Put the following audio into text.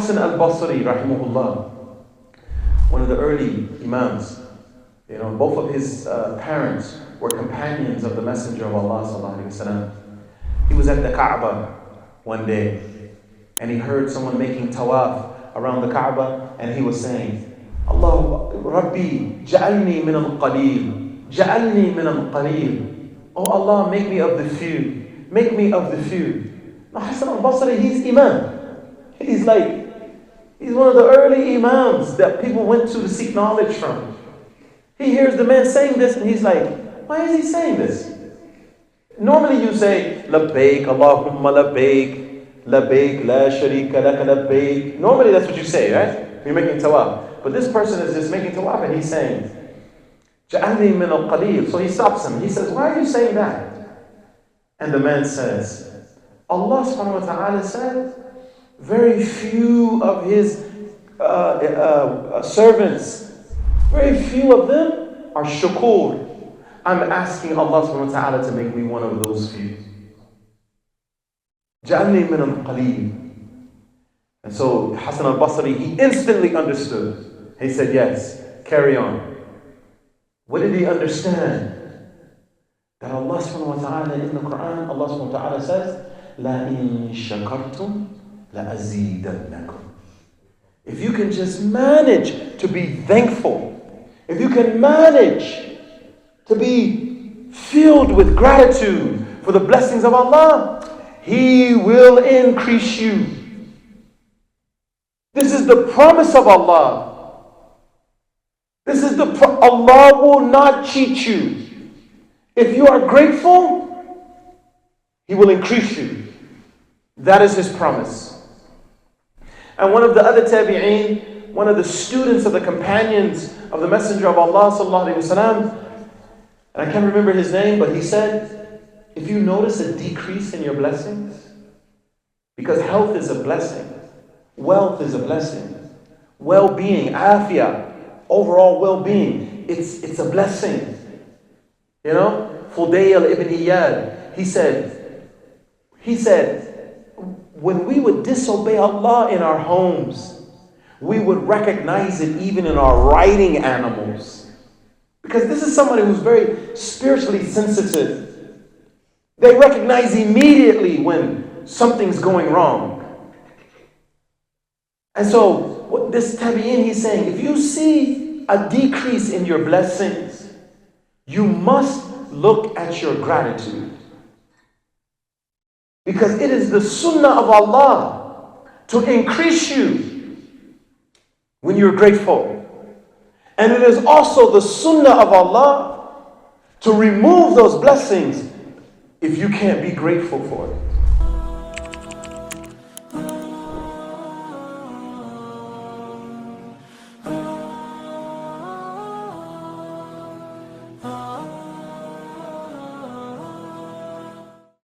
Hassan al-Basri, rahimahullah, one of the early imams, both of his parents were companions of the Messenger of Allah sallallahu alaihi wasallam. He was at the Kaaba one day, and he heard someone making tawaf around the Kaaba, and he was saying, Allah, Rabbi, ja'alni min al-qaleel, ja'alni min al-qaleel. Oh Allah, make me of the few, make me of the few. Now Hassan al-Basri, he's imam. He's one of the early imams that people went to seek knowledge from. He hears the man saying this, and he's like, why is he saying this? Normally you say, Labbaik, Allahumma labbaik, labbaik, la sharika laka labbaik. Normally that's what you say, right? You're making tawaf. But this person is just making tawaf, and he's saying, Ja'alni min al-qaleel. So he stops him. He says, why are you saying that? And the man says, Allah subhanahu wa ta'ala said, very few of his servants, very few of them are shukur. I'm asking Allah subhanahu wa ta'ala to make me one of those few. Ja'alni min al-qaleel. And so Hassan al-Basri, he instantly understood. He said, yes, carry on. What did he understand? That Allah subhanahu wa ta'ala in the Quran, Allah subhanahu wa ta'ala says, La in shakartum la azidannakum. If you can just manage to be thankful, if you can manage to be filled with gratitude for the blessings of Allah, He will increase you. This is the promise of Allah. This is Allah will not cheat you. If you are grateful, He will increase you. That is His promise. And one of the other tabi'een, one of the students of the companions of the Messenger of Allah sallallahu alaihi wasallam, and I can't remember his name, but he said, if you notice a decrease in your blessings, because health is a blessing, wealth is a blessing, well-being, afiyah, overall well-being, it's a blessing. Fudayl ibn Iyad, he said, when we would disobey Allah in our homes, we would recognize it even in our riding animals. Because this is somebody who's very spiritually sensitive. They recognize immediately when something's going wrong. And so, what this tabi'in, he's saying, if you see a decrease in your blessings, you must look at your gratitude. Because it is the sunnah of Allah to increase you when you're grateful. And it is also the sunnah of Allah to remove those blessings if you can't be grateful for it.